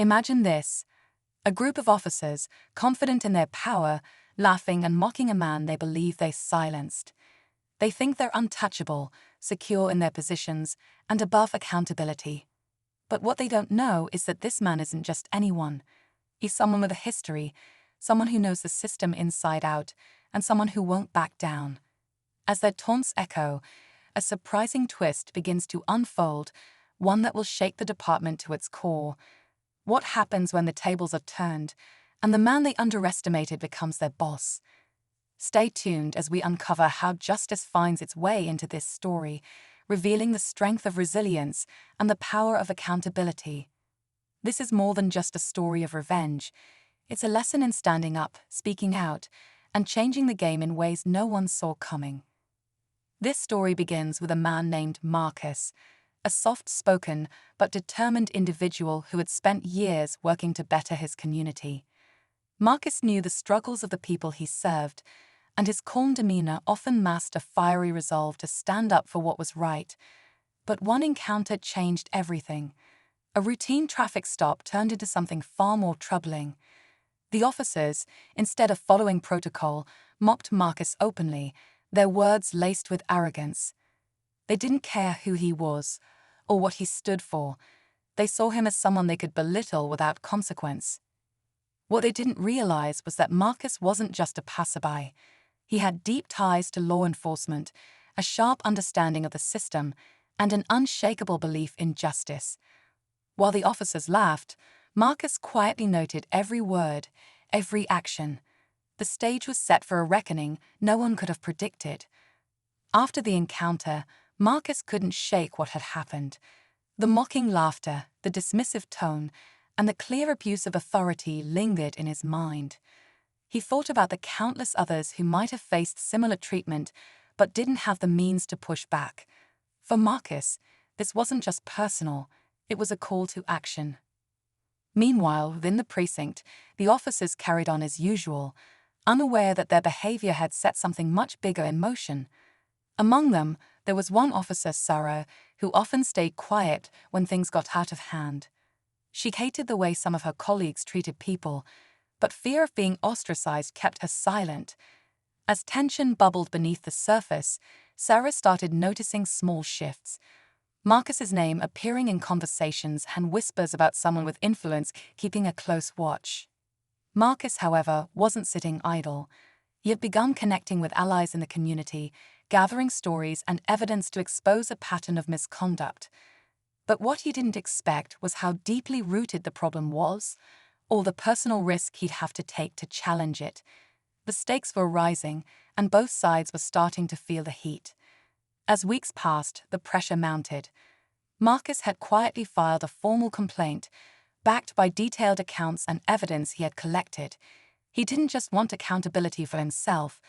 Imagine this: a group of officers, confident in their power, laughing and mocking a man they believe they silenced. They think they're untouchable, secure in their positions, and above accountability. But what they don't know is that this man isn't just anyone. He's someone with a history, someone who knows the system inside out, and someone who won't back down. As their taunts echo, a surprising twist begins to unfold, one that will shake the department to its core. What happens when the tables are turned, and the man they underestimated becomes their boss? Stay tuned as we uncover how justice finds its way into this story, revealing the strength of resilience and the power of accountability. This is more than just a story of revenge. It's a lesson in standing up, speaking out, and changing the game in ways no one saw coming. This story begins with a man named Marcus, a soft-spoken but determined individual who had spent years working to better his community. Marcus knew the struggles of the people he served, and his calm demeanor often masked a fiery resolve to stand up for what was right. But one encounter changed everything. A routine traffic stop turned into something far more troubling. The officers, instead of following protocol, mocked Marcus openly, their words laced with arrogance. They didn't care who he was or what he stood for. They saw him as someone they could belittle without consequence. What they didn't realize was that Marcus wasn't just a passerby. He had deep ties to law enforcement, a sharp understanding of the system, and an unshakable belief in justice. While the officers laughed, Marcus quietly noted every word, every action. The stage was set for a reckoning no one could have predicted. After the encounter, Marcus couldn't shake what had happened. The mocking laughter, the dismissive tone, and the clear abuse of authority lingered in his mind. He thought about the countless others who might have faced similar treatment but didn't have the means to push back. For Marcus, this wasn't just personal, it was a call to action. Meanwhile, within the precinct, the officers carried on as usual, unaware that their behavior had set something much bigger in motion. Among them, there was one officer, Sarah, who often stayed quiet when things got out of hand. She hated the way some of her colleagues treated people, but fear of being ostracized kept her silent. As tension bubbled beneath the surface, Sarah started noticing small shifts. Marcus's name appearing in conversations and whispers about someone with influence keeping a close watch. Marcus, however, wasn't sitting idle. He had begun connecting with allies in the community, gathering stories and evidence to expose a pattern of misconduct. But what he didn't expect was how deeply rooted the problem was, or the personal risk he'd have to take to challenge it. The stakes were rising, and both sides were starting to feel the heat. As weeks passed, the pressure mounted. Marcus had quietly filed a formal complaint, backed by detailed accounts and evidence he had collected. He didn't just want accountability for himself.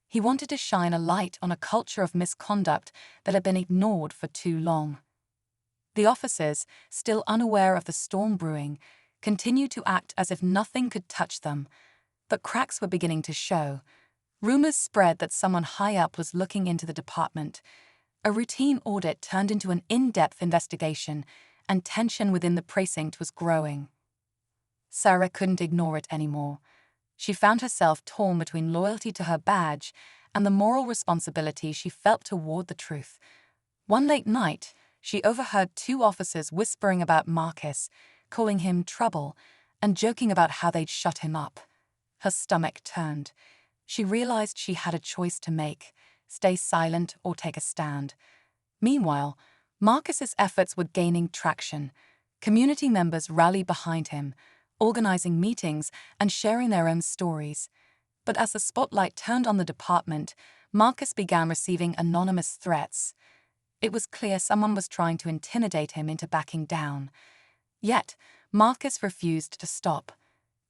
He wanted to shine a light on a culture of misconduct that had been ignored for too long. The officers, still unaware of the storm brewing, continued to act as if nothing could touch them. But cracks were beginning to show. Rumors spread that someone high up was looking into the department. A routine audit turned into an in-depth investigation, and tension within the precinct was growing. Sarah couldn't ignore it anymore. She found herself torn between loyalty to her badge and the moral responsibility she felt toward the truth. One late night, she overheard two officers whispering about Marcus, calling him trouble, and joking about how they'd shut him up. Her stomach turned. She realized she had a choice to make: stay silent or take a stand. Meanwhile, Marcus's efforts were gaining traction. Community members rallied behind him, organizing meetings and sharing their own stories. But as the spotlight turned on the department, Marcus began receiving anonymous threats. It was clear someone was trying to intimidate him into backing down. Yet, Marcus refused to stop.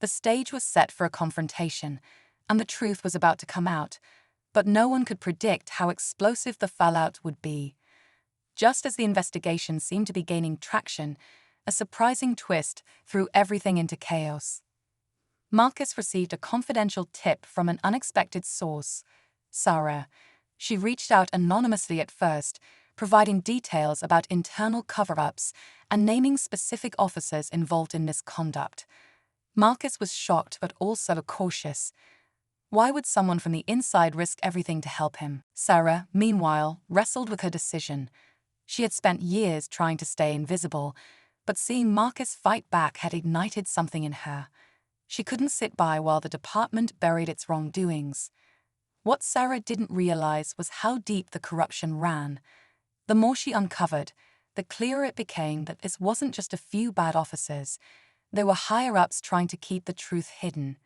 The stage was set for a confrontation, and the truth was about to come out, but no one could predict how explosive the fallout would be. Just as the investigation seemed to be gaining traction, a surprising twist threw everything into chaos. Marcus received a confidential tip from an unexpected source: Sarah. She reached out anonymously at first, providing details about internal cover-ups and naming specific officers involved in misconduct. Marcus was shocked but also cautious. Why would someone from the inside risk everything to help him? Sarah, meanwhile, wrestled with her decision. She had spent years trying to stay invisible, but seeing Marcus fight back had ignited something in her. She couldn't sit by while the department buried its wrongdoings. What Sarah didn't realize was how deep the corruption ran. The more she uncovered, the clearer it became that this wasn't just a few bad officers. There were higher-ups trying to keep the truth hidden.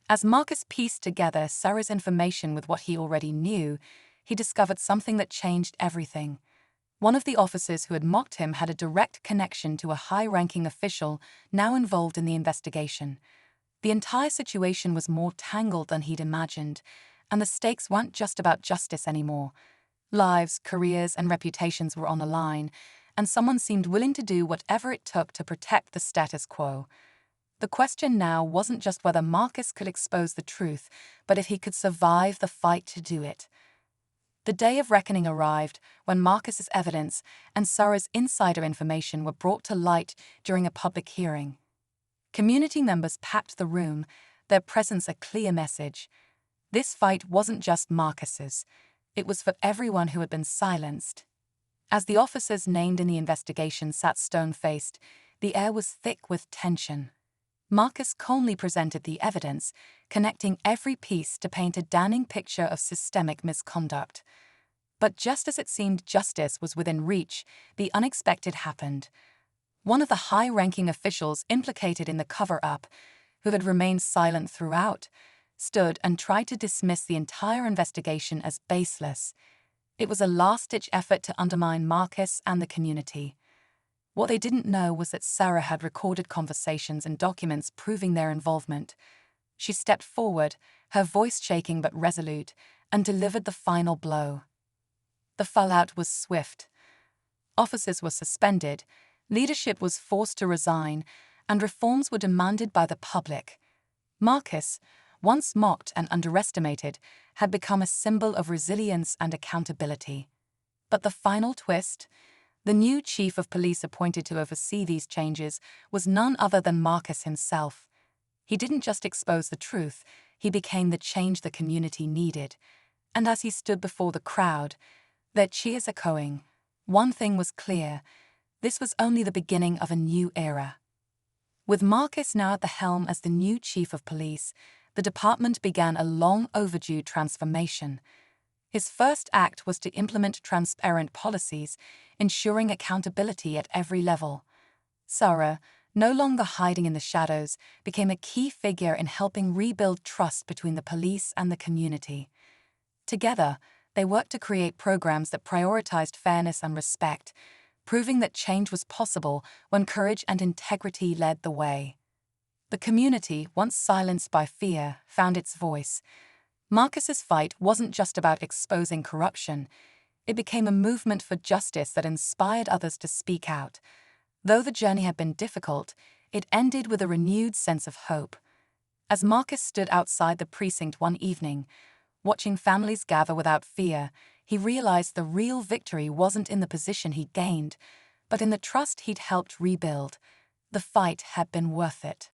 As Marcus pieced together Sarah's information with what he already knew, he discovered something that changed everything. One of the officers who had mocked him had a direct connection to a high-ranking official now involved in the investigation. The entire situation was more tangled than he'd imagined, and the stakes weren't just about justice anymore. Lives, careers, and reputations were on the line, and someone seemed willing to do whatever it took to protect the status quo. The question now wasn't just whether Marcus could expose the truth, but if he could survive the fight to do it. The day of reckoning arrived when Marcus's evidence and Sarah's insider information were brought to light during a public hearing. Community members packed the room, their presence a clear message. This fight wasn't just Marcus's. It was for everyone who had been silenced. As the officers named in the investigation sat stone-faced, the air was thick with tension. Marcus calmly presented the evidence, connecting every piece to paint a damning picture of systemic misconduct. But just as it seemed justice was within reach, the unexpected happened. One of the high-ranking officials implicated in the cover-up, who had remained silent throughout, stood and tried to dismiss the entire investigation as baseless. It was a last-ditch effort to undermine Marcus and the community. What they didn't know was that Sarah had recorded conversations and documents proving their involvement. She stepped forward, her voice shaking but resolute, and delivered the final blow. The fallout was swift. Officers were suspended, leadership was forced to resign, and reforms were demanded by the public. Marcus, once mocked and underestimated, had become a symbol of resilience and accountability. But the final twist? The new chief of police appointed to oversee these changes was none other than Marcus himself. He didn't just expose the truth, he became the change the community needed. And as he stood before the crowd, their cheers echoing, one thing was clear: this was only the beginning of a new era. With Marcus now at the helm as the new chief of police, the department began a long-overdue transformation. His first act was to implement transparent policies, ensuring accountability at every level. Sarah, no longer hiding in the shadows, became a key figure in helping rebuild trust between the police and the community. Together, they worked to create programs that prioritized fairness and respect, proving that change was possible when courage and integrity led the way. The community, once silenced by fear, found its voice. Marcus's fight wasn't just about exposing corruption. It became a movement for justice that inspired others to speak out. Though the journey had been difficult, it ended with a renewed sense of hope. As Marcus stood outside the precinct one evening, watching families gather without fear, he realized the real victory wasn't in the position he'd gained, but in the trust he'd helped rebuild. The fight had been worth it.